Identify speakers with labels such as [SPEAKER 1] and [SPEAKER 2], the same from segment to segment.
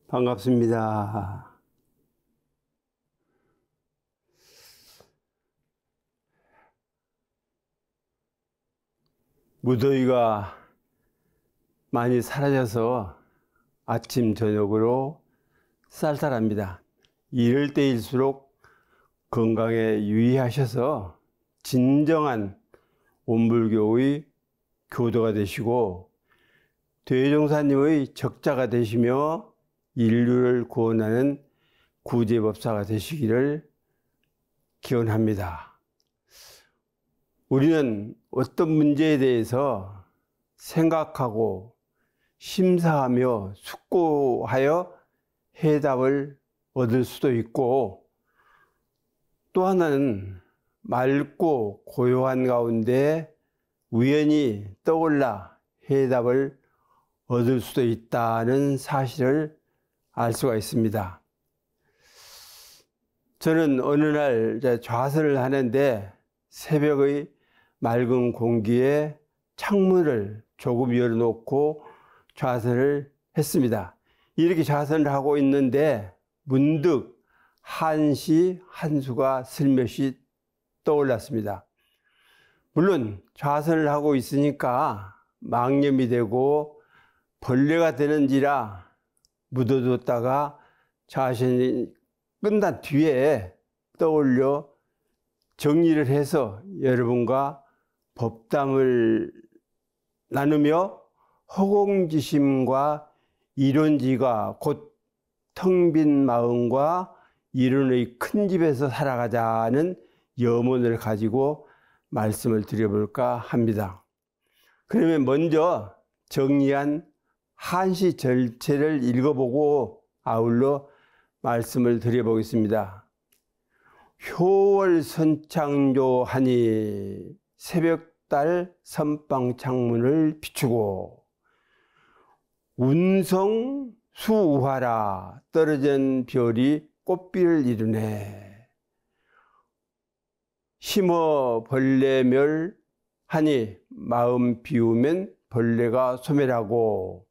[SPEAKER 1] 반갑습니다. 무더위가 많이 사라져서 아침 저녁으로 쌀쌀합니다. 이럴 때일수록 건강에 유의하셔서 진정한 온불교의 교도가 되시고 대종사님의 적자가 되시며 인류를 구원하는 구제법사가 되시기를 기원합니다. 우리는 어떤 문제에 대해서 생각하고 심사하며 숙고하여 해답을 얻을 수도 있고, 또 하나는 맑고 고요한 가운데 우연히 떠올라 해답을 얻을 수도 있다는 사실을 알 수가 있습니다. 저는 어느 날 좌선을 하는데 새벽의 맑은 공기에 창문을 조금 열어놓고 좌선을 했습니다. 이렇게 좌선을 하고 있는데 문득 한시 한수가 슬며시 떠올랐습니다. 물론 좌선을 하고 있으니까 망념이 되고 벌레가 되는지라 묻어뒀다가 좌선이 끝난 뒤에 떠올려 정리를 해서 여러분과 법담을 나누며 허공지심과 이론지가 곧 텅 빈 마음과 이론의 큰 집에서 살아가자는 염원을 가지고 말씀을 드려볼까 합니다. 그러면 먼저 정리한 한시 절체를 읽어보고 아울러 말씀을 드려보겠습니다. 효월 선창조하니 새벽달 선방 창문을 비추고 운성 수우하라 떨어진 별이 꽃비를 이루네. 심어 벌레멸 하니 마음 비우면 벌레가 소멸하고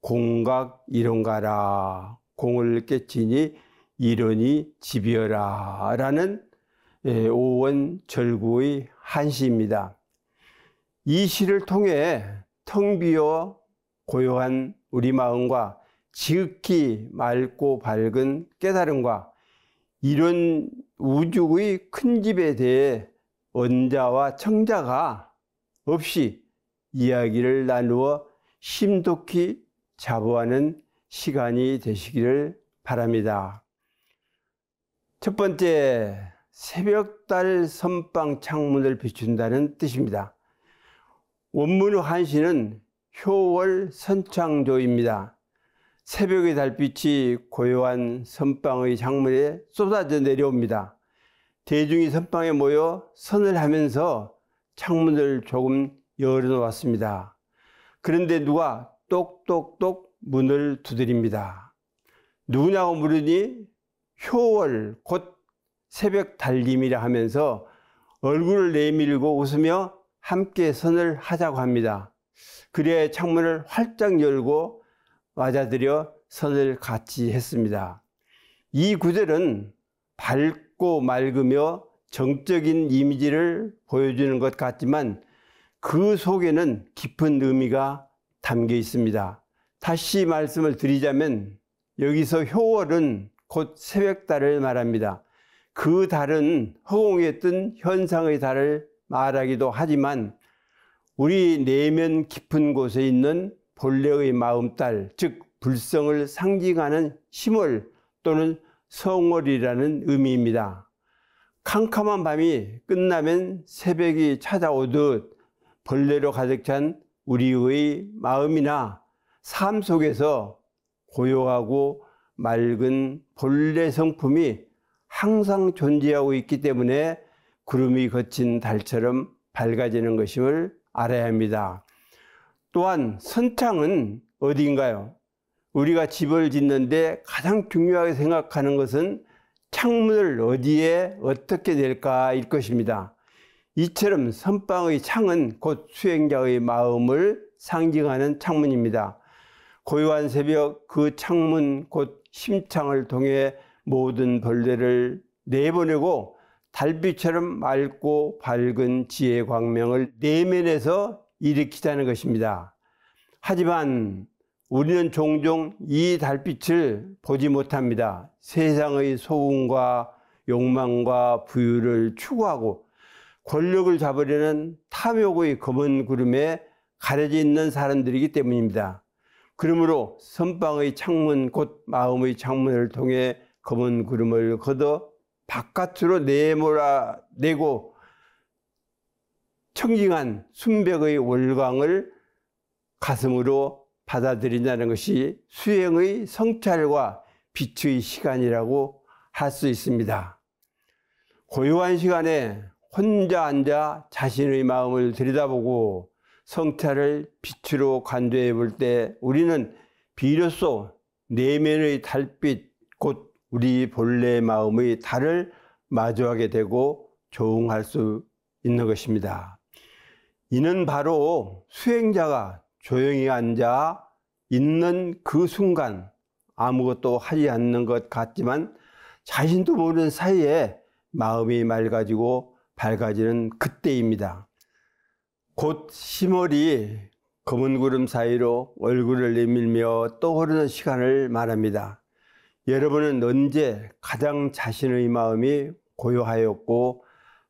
[SPEAKER 1] 공각 이론가라 공을 깨치니 이론이 집이여라 라는 오원절구의 한시입니다. 이 시를 통해 텅 비어 고요한 우리 마음과 지극히 맑고 밝은 깨달음과 이런 우주의 큰 집에 대해 언자와 청자가 없이 이야기를 나누어 심독히 자부하는 시간이 되시기를 바랍니다. 첫 번째, 새벽달 선방 창문을 비춘다는 뜻입니다. 원문의 한시는 효월 선창조입니다. 새벽의 달빛이 고요한 선방의 창문에 쏟아져 내려옵니다. 대중이 선방에 모여 선을 하면서 창문을 조금 열어놓았습니다. 그런데 누가 똑똑똑 문을 두드립니다. 누구냐고 물으니 효월 곧 새벽 달님이라 하면서 얼굴을 내밀고 웃으며 함께 선을 하자고 합니다. 그래야 창문을 활짝 열고 맞아들여 선을 같이 했습니다. 이 구절은 밝고 맑으며 정적인 이미지를 보여주는 것 같지만 그 속에는 깊은 의미가 담겨 있습니다. 다시 말씀을 드리자면 여기서 효월은 곧 새벽달을 말합니다. 그 달은 허공에 뜬 현상의 달을 말하기도 하지만 우리 내면 깊은 곳에 있는 본래의 마음달, 즉 불성을 상징하는 심월 또는 성월이라는 의미입니다. 캄캄한 밤이 끝나면 새벽이 찾아오듯 벌레로 가득 찬 우리의 마음이나 삶 속에서 고요하고 맑은 본래 성품이 항상 존재하고 있기 때문에 구름이 거친 달처럼 밝아지는 것임을 알아야 합니다. 또한 선창은 어디인가요? 우리가 집을 짓는데 가장 중요하게 생각하는 것은 창문을 어디에 어떻게 낼까일 것입니다. 이처럼 선방의 창은 곧 수행자의 마음을 상징하는 창문입니다. 고요한 새벽 그 창문 곧 심창을 통해 모든 벌레를 내보내고 달빛처럼 맑고 밝은 지혜의 광명을 내면에서 일으키자는 것입니다. 하지만 우리는 종종 이 달빛을 보지 못합니다. 세상의 소음과 욕망과 부유를 추구하고 권력을 잡으려는 탐욕의 검은 구름에 가려져 있는 사람들이기 때문입니다. 그러므로 선방의 창문 곧 마음의 창문을 통해 검은 구름을 걷어 바깥으로 내몰아내고 청징한 순백의 월광을 가슴으로 받아들인다는 것이 수행의 성찰과 빛의 시간이라고 할 수 있습니다. 고요한 시간에 혼자 앉아 자신의 마음을 들여다보고 성찰을 빛으로 간주해 볼 때 우리는 비로소 내면의 달빛 곧 우리 본래 마음의 달을 마주하게 되고 조응할 수 있는 것입니다. 이는 바로 수행자가 조용히 앉아 있는 그 순간 아무것도 하지 않는 것 같지만 자신도 모르는 사이에 마음이 맑아지고 밝아지는 그때입니다. 곧 심월이 검은 구름 사이로 얼굴을 내밀며 떠오르는 시간을 말합니다. 여러분은 언제 가장 자신의 마음이 고요하였고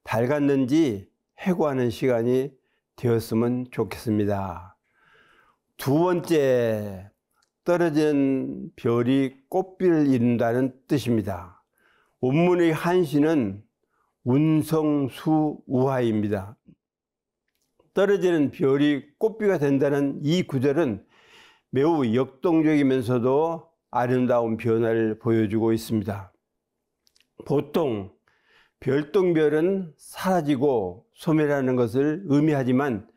[SPEAKER 1] 밝았는지 회고하는 시간이 되었으면 좋겠습니다. 두 번째, 떨어진 별이 꽃비를 이룬다는 뜻입니다. 원문의 한시는 운성수우하입니다. 떨어지는 별이 꽃비가 된다는 이 구절은 매우 역동적이면서도 아름다운 변화를 보여주고 있습니다. 보통 별똥별은 사라지고 소멸하는 것을 의미하지만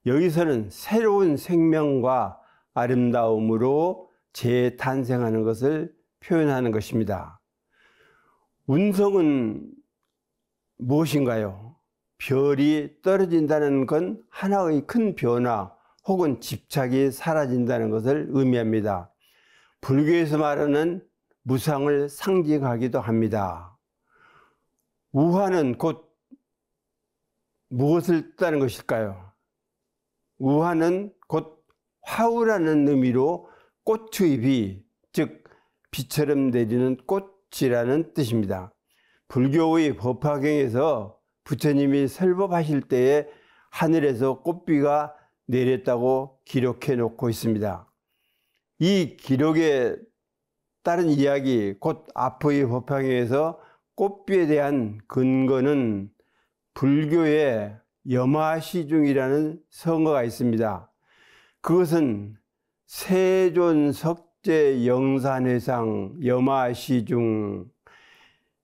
[SPEAKER 1] 여기서는 새로운 생명과 아름다움으로 재탄생하는 것을 표현하는 것입니다. 운성은 무엇인가요? 별이 떨어진다는 건 하나의 큰 변화 혹은 집착이 사라진다는 것을 의미합니다. 불교에서 말하는 무상을 상징하기도 합니다. 우화는 곧 무엇을 뜻하는 것일까요? 우화는 곧 화우라는 의미로 꽃의 비, 즉 비처럼 내리는 꽃이라는 뜻입니다. 불교의 법화경에서 부처님이 설법하실 때에 하늘에서 꽃비가 내렸다고 기록해 놓고 있습니다. 이 기록에 따른 이야기, 곧 앞의 법화경에서 꽃비에 대한 근거는 불교의 염화시중이라는 성어가 있습니다. 그것은 세존석제 영산회상 염화시중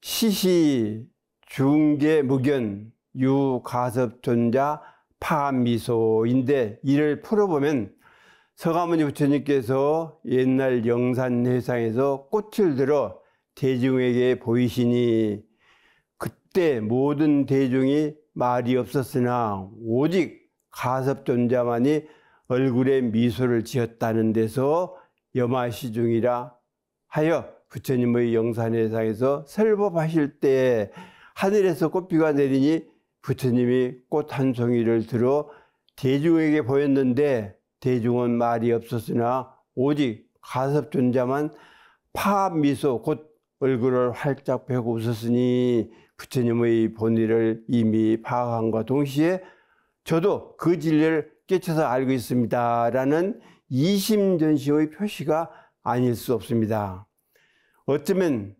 [SPEAKER 1] 시시 중계무견 유가섭존자 파미소인데 이를 풀어보면 서가모니 부처님께서 옛날 영산회상에서 꽃을 들어 대중에게 보이시니 그때 모든 대중이 말이 없었으나 오직 가섭존자만이 얼굴에 미소를 지었다는 데서 염화시중이라 하여 부처님의 영산회상에서 설법하실 때 하늘에서 꽃비가 내리니 부처님이 꽃 한 송이를 들어 대중에게 보였는데 대중은 말이 없었으나 오직 가섭존자만 파미소 곧 얼굴을 활짝 펴고 웃었으니 부처님의 본의를 이미 파악함과 동시에 저도 그 진리를 깨쳐서 알고 있습니다 라는 이심전심의 표시가 아닐 수 없습니다. 어쩌면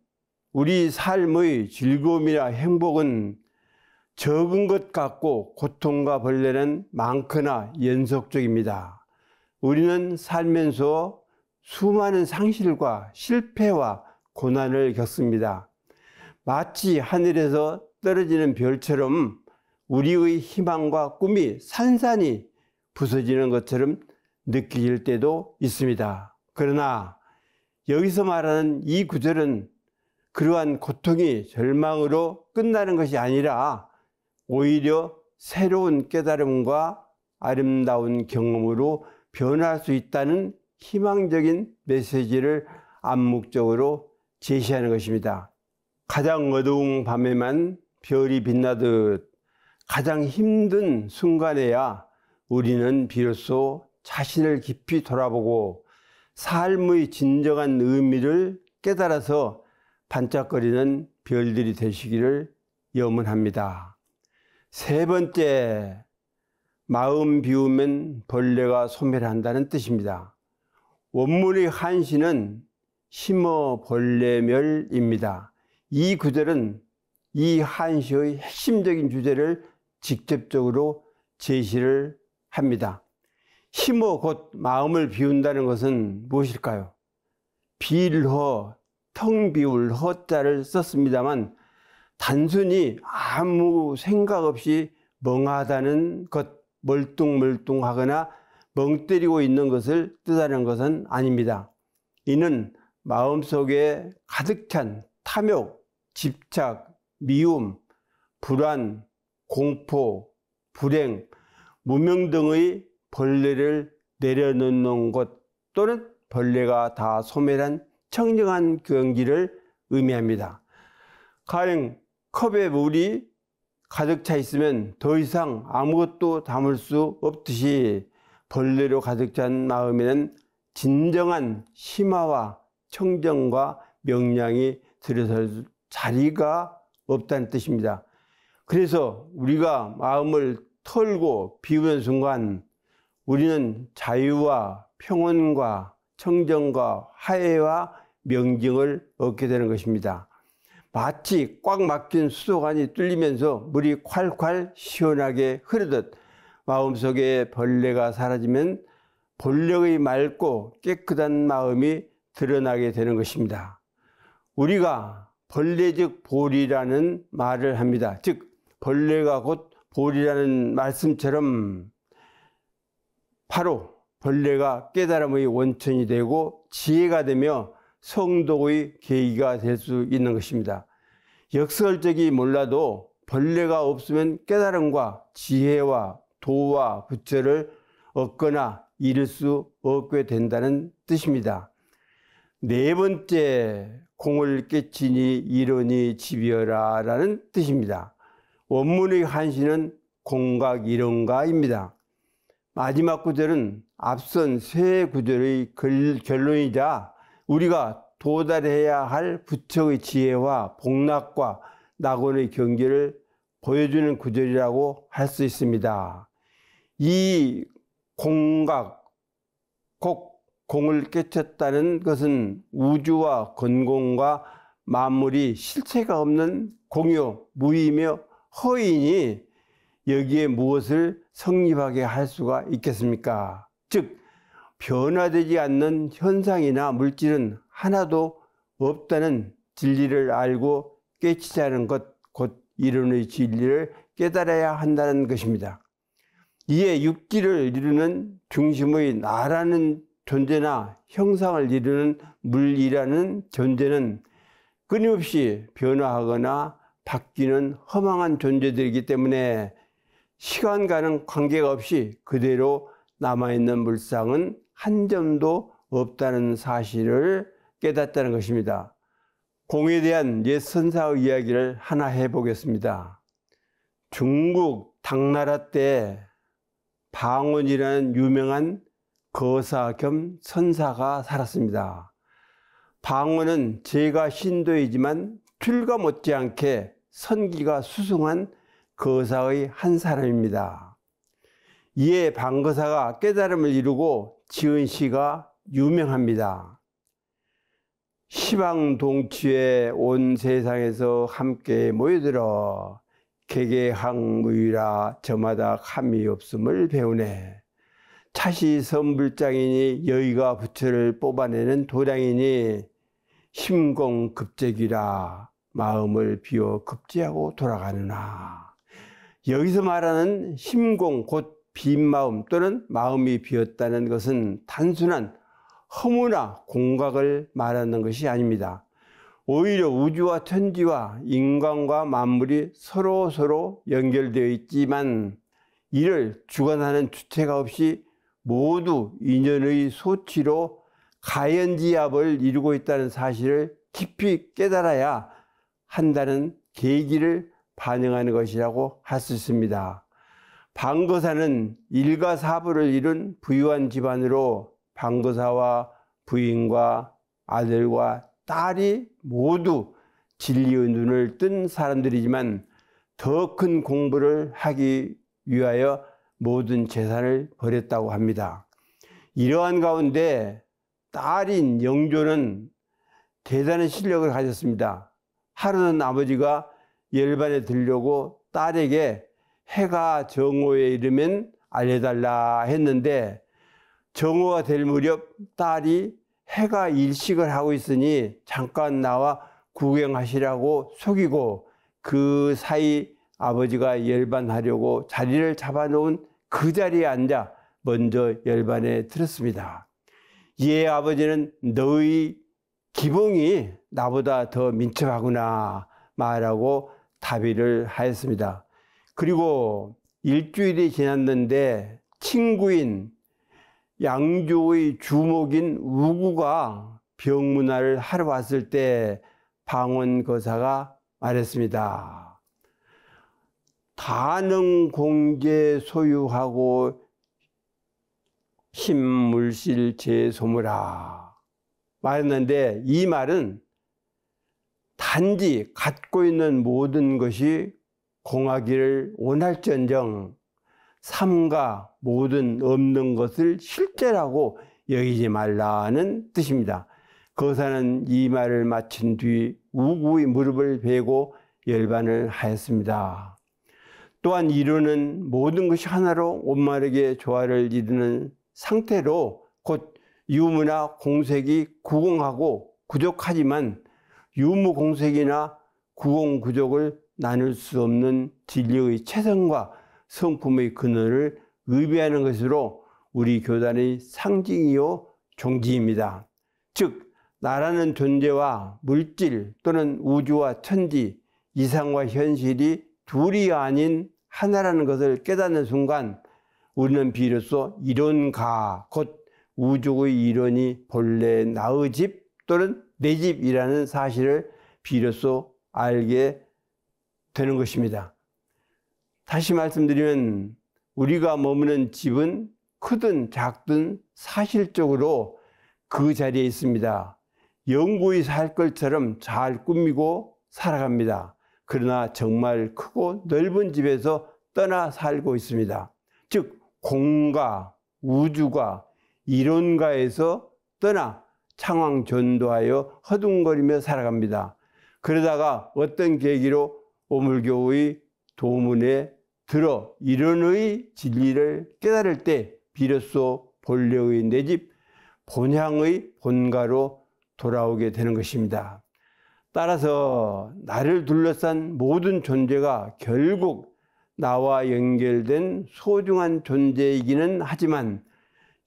[SPEAKER 1] 우리 삶의 즐거움이나 행복은 적은 것 같고 고통과 벌레는 많거나 연속적입니다. 우리는 살면서 수많은 상실과 실패와 고난을 겪습니다. 마치 하늘에서 떨어지는 별처럼 우리의 희망과 꿈이 산산이 부서지는 것처럼 느껴질 때도 있습니다. 그러나 여기서 말하는 이 구절은 그러한 고통이 절망으로 끝나는 것이 아니라 오히려 새로운 깨달음과 아름다운 경험으로 변할 수 있다는 희망적인 메시지를 암묵적으로 제시하는 것입니다. 가장 어두운 밤에만 별이 빛나듯 가장 힘든 순간에야 우리는 비로소 자신을 깊이 돌아보고 삶의 진정한 의미를 깨달아서 반짝거리는 별들이 되시기를 염원합니다. 세 번째, 마음 비우면 벌레가 소멸한다는 뜻입니다. 원문의 한시는 심어 벌레멸입니다. 이 구절은 이 한시의 핵심적인 주제를 직접적으로 제시를 합니다. 심어 곧 마음을 비운다는 것은 무엇일까요? 비일허, 텅 비울 허자를 썼습니다만 단순히 아무 생각 없이 멍하다는 것, 멀뚱멀뚱하거나 멍 때리고 있는 것을 뜻하는 것은 아닙니다. 이는 마음속에 가득 찬 탐욕, 집착, 미움, 불안, 공포, 불행, 무명 등의 벌레를 내려놓는 것 또는 벌레가 다 소멸한 청정한 경지를 의미합니다. 가령 컵에 물이 가득 차 있으면 더 이상 아무것도 담을 수 없듯이 벌레로 가득 찬 마음에는 진정한 심화와 청정과 명량이 들어설 자리가 없다는 뜻입니다. 그래서 우리가 마음을 털고 비우는 순간 우리는 자유와 평온과 청정과 화해와 명징을 얻게 되는 것입니다. 마치 꽉 막힌 수도관이 뚫리면서 물이 콸콸 시원하게 흐르듯 마음속에 벌레가 사라지면 본래의 맑고 깨끗한 마음이 드러나게 되는 것입니다. 우리가 벌레즉 볼이라는 말을 합니다. 즉 벌레가 곧 볼이라는 말씀처럼 바로 벌레가 깨달음의 원천이 되고 지혜가 되며 성독의 계기가 될 수 있는 것입니다. 역설적이 몰라도 벌레가 없으면 깨달음과 지혜와 도와 부처를 얻거나 이룰 수 없게 된다는 뜻입니다. 네 번째, 공을 깨치니 이론이 집이여라 라는 뜻입니다. 원문의 한시는 공각 이론가입니다. 마지막 구절은 앞선 세 구절의 결론이자 우리가 도달해야 할 부처의 지혜와 복락과 낙원의 경계를 보여주는 구절이라고 할 수 있습니다. 이 공각, 공을 깨쳤다는 것은 우주와 건공과 만물이 실체가 없는 공요, 무이며 허이니 여기에 무엇을 성립하게 할 수가 있겠습니까? 즉 변화되지 않는 현상이나 물질은 하나도 없다는 진리를 알고 깨치자는 것, 곧 이론의 진리를 깨달아야 한다는 것입니다. 이에 육지를 이루는 중심의 나라는 존재나 형상을 이루는 물이라는 존재는 끊임없이 변화하거나 바뀌는 허망한 존재들이기 때문에 시간과는 관계가 없이 그대로 남아있는 물상은 한 점도 없다는 사실을 깨닫다는 것입니다. 공에 대한 옛 선사의 이야기를 하나 해보겠습니다. 중국 당나라 때 방언이라는 유명한 거사 겸 선사가 살았습니다. 방언은 제가 신도이지만 툴과 못지않게 선기가 수승한 거사의 한 사람입니다. 이에 방거사가 깨달음을 이루고 지은 시가 유명합니다. 시방동취에 온 세상에서 함께 모여들어 개개항무이라 저마다 감이 없음을 배우네. 차시 선불장이니 여의가 부처를 뽑아내는 도량이니 심공급제기라 마음을 비워 급제하고 돌아가느나. 여기서 말하는 심공 곧 빈 마음 또는 마음이 비었다는 것은 단순한 허무나 공각을 말하는 것이 아닙니다. 오히려 우주와 천지와 인간과 만물이 서로 연결되어 있지만 이를 주관하는 주체가 없이 모두 인연의 소치로 가연지압을 이루고 있다는 사실을 깊이 깨달아야 한다는 계기를 반영하는 것이라고 할 수 있습니다. 방거사는 일가 사부를 이룬 부유한 집안으로 방거사와 부인과 아들과 딸이 모두 진리의 눈을 뜬 사람들이지만 더 큰 공부를 하기 위하여 모든 재산을 버렸다고 합니다. 이러한 가운데 딸인 영조는 대단한 실력을 가졌습니다. 하루는 아버지가 열반에 들려고 딸에게 해가 정오에 이르면 알려달라 했는데 정오가 될 무렵 딸이 해가 일식을 하고 있으니 잠깐 나와 구경하시라고 속이고 그 사이 아버지가 열반하려고 자리를 잡아놓은 그 자리에 앉아 먼저 열반에 들었습니다. 이에 아버지는 너의 기봉이 나보다 더 민첩하구나 말하고 답의를 하였습니다. 그리고 일주일이 지났는데 친구인 양조의 주목인 우구가 병문안을 하러 왔을 때 방원거사가 말했습니다. 다능공제 소유하고 힘물실 제소무라 말했는데 이 말은 단지 갖고 있는 모든 것이 공하기를 원할지언정 삼가 모든 없는 것을 실제라고 여기지 말라는 뜻입니다. 거사는 이 말을 마친 뒤 우구의 무릎을 베고 열반을 하였습니다. 또한 이루는 모든 것이 하나로 원만하게 조화를 이루는 상태로 곧 유무나 공색이 구공하고 구족하지만 유무공색이나 구공구족을 나눌 수 없는 진리의 체성과 성품의 근원을 의미하는 것으로 우리 교단의 상징이요 종지입니다. 즉 나라는 존재와 물질 또는 우주와 천지, 이상과 현실이 둘이 아닌 하나라는 것을 깨닫는 순간 우리는 비로소 이론가, 곧 우주의 이론이 본래 나의 집 또는 내 집이라는 사실을 비로소 알게 되는 것입니다. 다시 말씀드리면 우리가 머무는 집은 크든 작든 사실적으로 그 자리에 있습니다. 영구히 살 것처럼 잘 꾸미고 살아갑니다. 그러나 정말 크고 넓은 집에서 떠나 살고 있습니다. 즉 공과 우주가 이론가에서 떠나 창왕전도하여 허둥거리며 살아갑니다. 그러다가 어떤 계기로 오물교의 도문에 들어 이론의 진리를 깨달을 때 비로소 본래의 내 집, 본향의 본가로 돌아오게 되는 것입니다. 따라서 나를 둘러싼 모든 존재가 결국 나와 연결된 소중한 존재이기는 하지만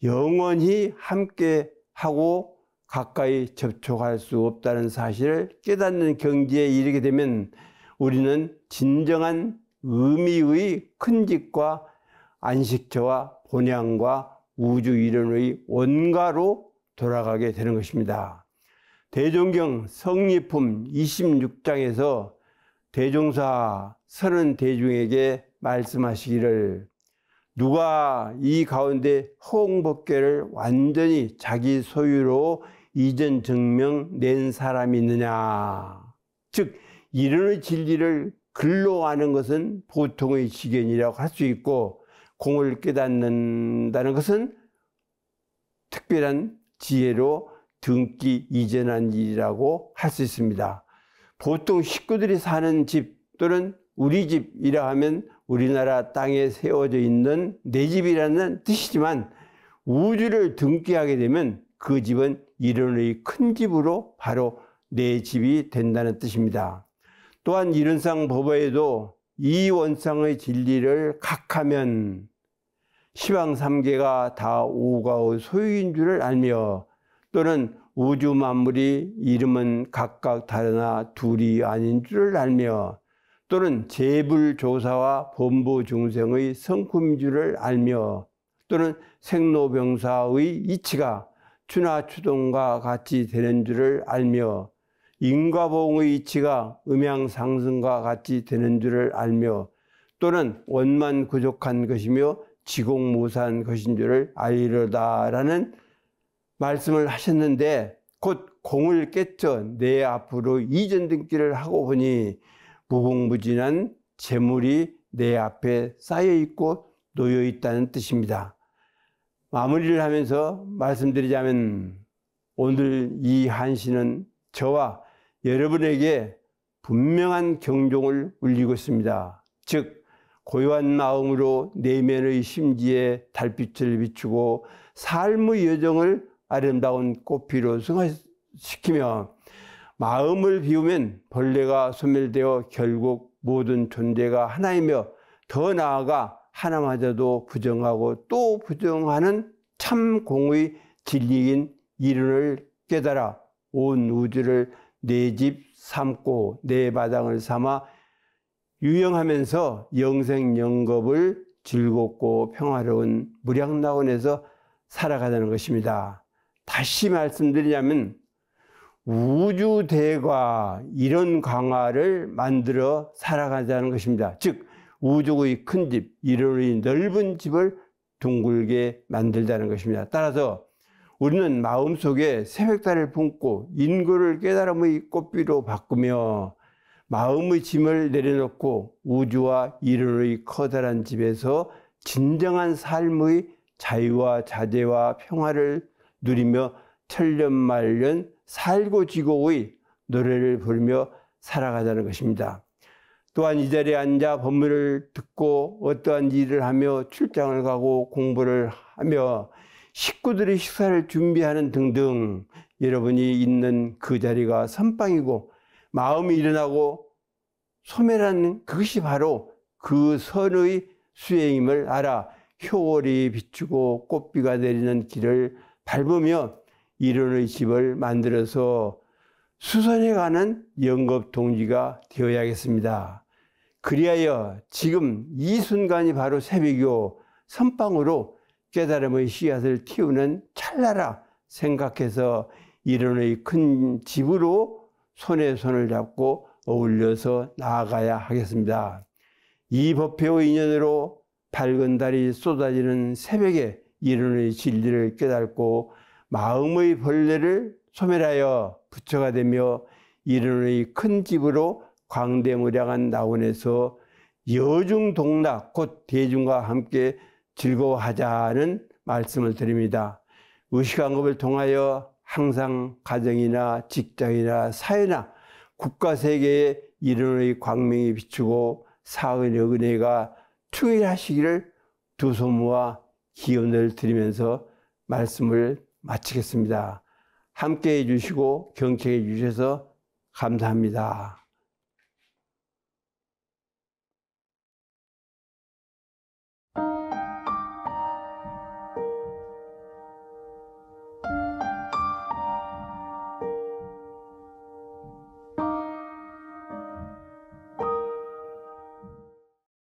[SPEAKER 1] 영원히 함께하고 가까이 접촉할 수 없다는 사실을 깨닫는 경지에 이르게 되면 우리는 진정한 의미의 큰집과 안식처와 본향과 우주 이론의 원가로 돌아가게 되는 것입니다. 대종경 성리품 26장에서 대종사 서른 대중에게 말씀하시기를 누가 이 가운데 허공법계를 완전히 자기 소유로 이전 증명 낸 사람이 있느냐. 즉 이론의 진리를 글로 아는 것은 보통의 지견이라고 할 수 있고 공을 깨닫는다는 것은 특별한 지혜로 등기 이전한 일이라고 할 수 있습니다. 보통 식구들이 사는 집 또는 우리 집이라 하면 우리나라 땅에 세워져 있는 내 집이라는 뜻이지만 우주를 등기하게 되면 그 집은 이론의 큰 집으로 바로 내 집이 된다는 뜻입니다. 또한 이론상 법어에도 이 원상의 진리를 각하면 시방삼계가 다 오가의 소유인 줄을 알며 또는 우주 만물이 이름은 각각 다르나 둘이 아닌 줄을 알며 또는 재불조사와 범보중생의 성품인 줄을 알며 또는 생로병사의 이치가 추나추동과 같이 되는 줄을 알며 인과보응의 이치가 음양상승과 같이 되는 줄을 알며 또는 원만구족한 것이며 지공무사한 것인 줄을 알리로다라는 말씀을 하셨는데, 곧 공을 깨쳐 내 앞으로 이전등기를 하고 보니 무궁무진한 재물이 내 앞에 쌓여 있고 놓여 있다는 뜻입니다. 마무리를 하면서 말씀드리자면, 오늘 이 한시는 저와 여러분에게 분명한 경종을 울리고 있습니다. 즉, 고요한 마음으로 내면의 심지에 달빛을 비추고 삶의 여정을 아름다운 꽃피로 승화시키며 마음을 비우면 벌레가 소멸되어 결국 모든 존재가 하나이며 더 나아가 하나마저도 부정하고 또 부정하는 참 공의 진리인 이론을 깨달아 온 우주를 내 집 삼고 내 마당을 삼아 유영하면서 영생영겁을 즐겁고 평화로운 무량나원에서 살아가자는 것입니다. 다시 말씀드리자면 우주대과 이런 강화를 만들어 살아가자는 것입니다. 즉 우주의 큰 집, 이론의 넓은 집을 둥글게 만들자는 것입니다. 따라서 우리는 마음속에 새벽달을 품고 인고를 깨달음의 꽃비로 바꾸며 마음의 짐을 내려놓고 우주와 이론의 커다란 집에서 진정한 삶의 자유와 자재와 평화를 누리며 천년만년 살고 지고의 노래를 부르며 살아가자는 것입니다. 또한 이 자리에 앉아 법문을 듣고 어떠한 일을 하며 출장을 가고 공부를 하며 식구들의 식사를 준비하는 등등 여러분이 있는 그 자리가 선방이고 마음이 일어나고 소멸하는 그것이 바로 그 선의 수행임을 알아 효월이 비추고 꽃비가 내리는 길을 밟으며 이론의 집을 만들어서 수선해가는 영겁동지가 되어야겠습니다. 그리하여 지금 이 순간이 바로 새벽이요 선방으로 깨달음의 씨앗을 틔우는 찰나라 생각해서 이론의 큰 집으로 손에 손을 잡고 어울려서 나아가야 하겠습니다. 이 법회의 인연으로 밝은 달이 쏟아지는 새벽에 이론의 진리를 깨닫고 마음의 벌레를 소멸하여 부처가 되며 이론의 큰 집으로 광대무량한 나원에서 여중동락 곧 대중과 함께 즐거워하자는 말씀을 드립니다. 의식안급을 통하여 항상 가정이나 직장이나 사회나 국가 세계에 이론의 광명이 비추고 사은의 은혜가 충일하시기를 두 손모아 기원을 드리면서 말씀을 마치겠습니다. 함께해 주시고 경청해 주셔서 감사합니다.